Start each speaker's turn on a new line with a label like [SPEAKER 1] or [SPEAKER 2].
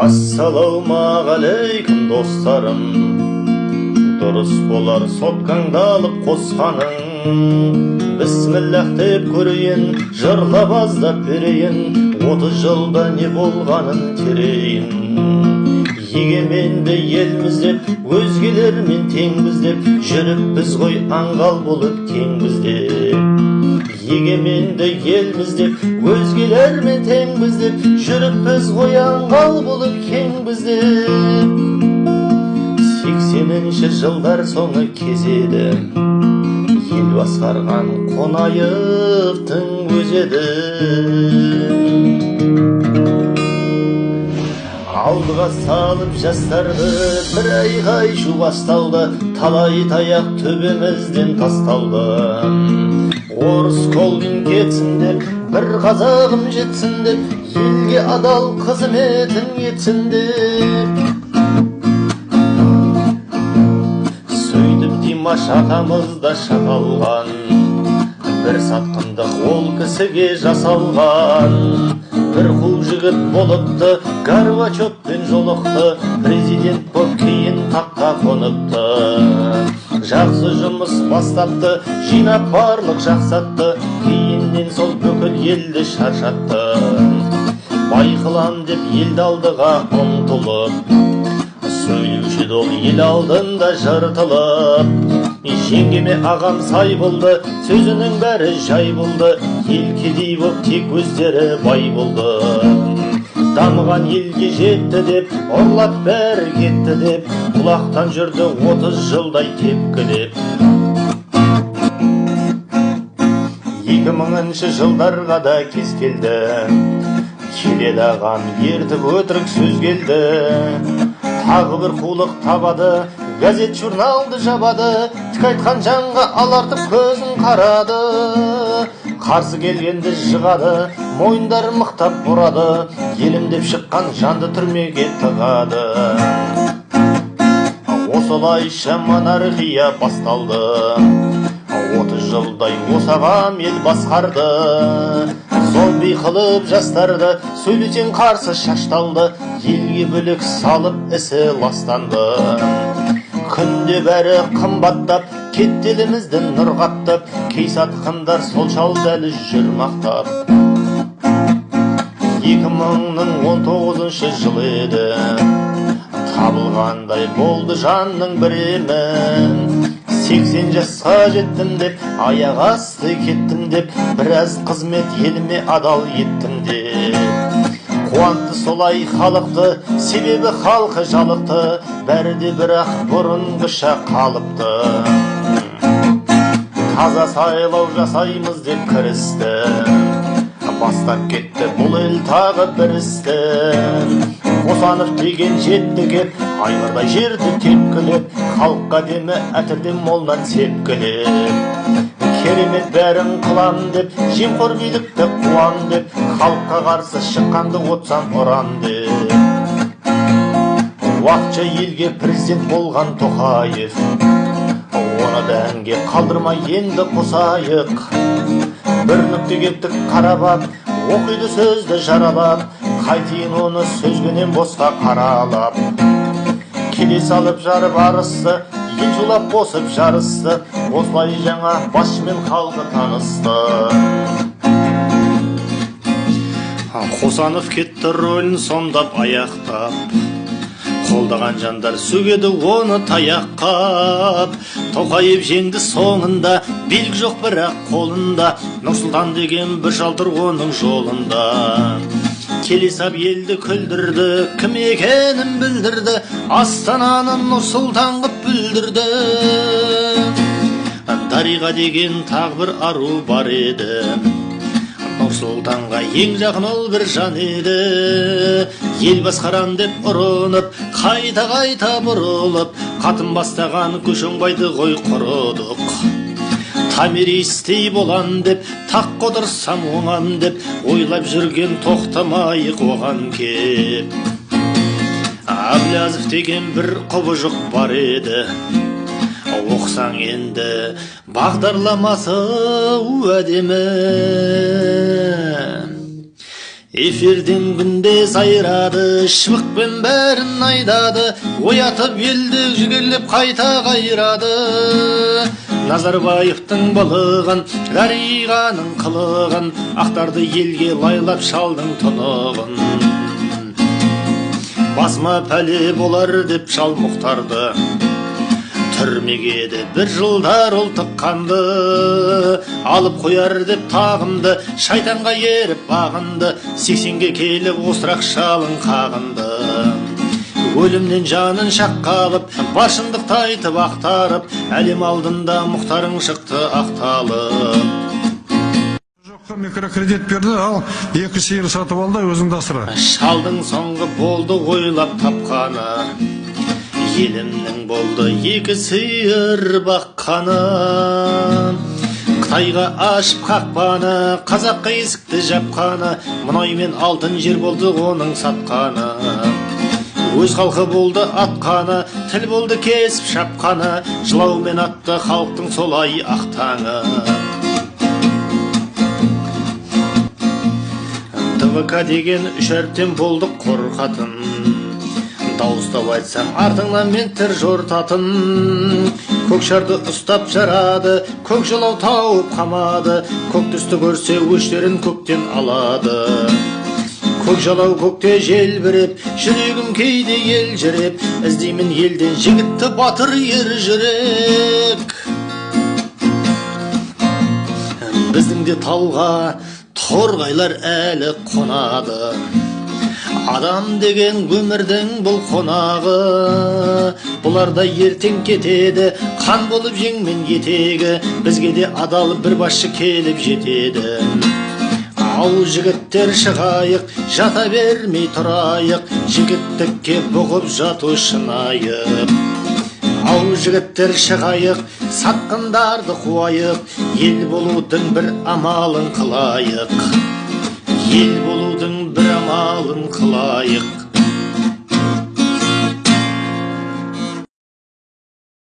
[SPEAKER 1] Ассалаумағалейкум достарым, дұрыс болар соткаңды алып қосқаның. Бісміллах деп көрейін, жырлап аздап берейін, 30 жылда не болғанын терейін. Егеменді елміз деп, өзгелермен теңбіз деп, жүріп біз ғой аңғал болып теңбіз деп. Егеменді елміз деп, өзгелермен теңбіз деп, жүріп біз ғой аңғал болып кеңбіз деп. 80-ші жылдар соңы кезеді, ел басқарған Қонаевтың өзі еді. Алдыға салып жастарды бір айғай шу басталды, талай таяқ төбемізден тасталды. Орыс колбин кетсін деп, бір қазағым жетсін деп, елге адал қызметін етсін деп. Сөйтіп Димаш атамыз да шақалған, бір сатқындық ол кісіге жасалған. Бір қу жігіт болыпты, Горбачевпен жолықты, президент боп кейін таққа қоныпты. Жақсы жұмыс бастапты, жинап барлық жақсатты, кейіннен сол бүкіл елді шаршатты. Байқылам деп елді алдыға ұмтылып, сөйлеуші ол ел алдында жыртылып. Жеңгеме ағам сай болды, сөзінің бәрі жай болды, ел кедей боп тек өздері бай болды. Дамыған елге жетті деп, ұрлап бәрі кетті деп, құлақтан жүрді 30 жылдай тепкілеп. 2000-ші жылдарға да кез келді, келеді ағам ертіп өтірік сөз келді. Тағы бір қулық табады, газет журналды жабады, тік айтқан жанға алартып көзін қарады. Қарсы келгенді жығады, мойындар мықтап бұрады, елім деп шыққан жанды түрмеге тығады. Осылайша монархия басталды, 30 жылдай осағам ел басқарды. Зомби қылып жастарды, сөйлесең қарсы шашталды, елге бүлік салып ісі ластанды. Күнде бәрі қымбаттап, кеттелімізді нұр қаптап, кей сатқындар сол шалды әлі жүр мақтап. 2019 жыл еді, табылғандай болды жанның бір емін. 80 жасқа жеттім деп, аяқ асты кеттім деп, біраз қызмет еліме адал еттім деп. Қуантты солай халықты, себебі халқы жалықты, бәрі де бірақ бұрынғыша қалыпты. Таза сайлау жасаймыз деп кірісті, бастап кетті бұл ел тағы бір істі. Қосанов деген жетті кеп, айғырдай жерді тепкілеп, халыққа демі әтірден молынан сепкілеп. Керемет бәрін қылам деп, жемқор билікті қуам деп, халыққа қарсы шыққанды отсам ұрам деп. Уақытша елге президент болған Тоқаев, оны дәнге қалдырмай енді қосайық. Бір нүкте кеттік қарабап, оқиды сөзді жаралап, қайтейін оны сөзгенен босқа қаралап. Келе салып жарып арысты, ел жулап қосып жарысты, осылай жаңа басшымен халқы танысты. Қосанов кетті рөлін сомдап аяқтап, қолдаған жандар сөгеді оны таяққап. Тоқаев жеңді соңында, белгі жоқ бірақ қолында, Нұрсұлтан деген бір жалтыр оның жолында. Келесап елді күлдірді, кім екенін білдірді, Астананы Нұрсұлтан қып бүлдірді. Дариға деген тағы бір ару бар еді, Нұрсұлтанға ең жақын ол бір жан еді. Ел басқарам деп ұрынып, қайта бұрылып, қатын бастаған Көшенбайды ғой құрыдық. Томиристей болам деп, тақ қодырсам оңам деп, ойлап жүрген тоқтамайық оған кеп. Әблязов деген бір құбыжық бар еді, оқысаң енді бағдарламасы әдемі. Эфирден күнде сайрады, шыбықпен бәрін айдады, оятып елді жүгерлеп қайта қайрады. Назарбаевтың былығын, Дариғаның қылығын, ақтарды елге лайлап шалдың тұнығын. Басма пәле болар деп шал Мұхтарды, түрмеге де бір жылдар ол тыққанды. Алып қояр деп тағынды, шайтанға еріп бағынды, 80-ге келіп осырақ шалын қағынды. Өлімнен жанын шаққалып, бар шындықты айтып ақтарып, әлем алдында Мұхтарың шықты ақталып.
[SPEAKER 2] Жоққа микрокредит берді, ал 2 сиыр сатып алды, өзіңді асыра.
[SPEAKER 1] Шалдың соңғы болды ойлап тапқаны, елімнің болды 2 сиыр баққаны. Қытайға ашып қақпаны, қазаққа есікті жапқаны, мұнай мен алтын жер болды оның сатқаны. Өз халқы болды атқаны, тіл болды кесіп шапқаны, жылаумен атты халықтың солай ақтаңы. ТВК деген 3 әріптен болдық қорқатын, дауыстап айтсам артыңнан мен тір жортатын. Көкшарды ұстап жарады, көк жылау тауып қамады, көк түсті көрсе өштерін көктен алады. Көк жалау көкте желбіреп, жүрегім кейде елжіреп, іздеймін елден жігітті батыр ер жүрек. Біздің де тауға торғайлар әлі қонады, адам деген өмірдің бұл қонағы. Бұларда ертең кетеді, қан болып жеңмен етегі, бізге де адал бір басшы келіп жетеді. Ау жігіттер шығайық, жата бермей тұрайық, жігіттікке бұғып жату шынайық. Ау жігіттер шығайық, сатқындарды қуайық, ел болудың бір амалын қылайық. Ел болудың бір амалын қылайық.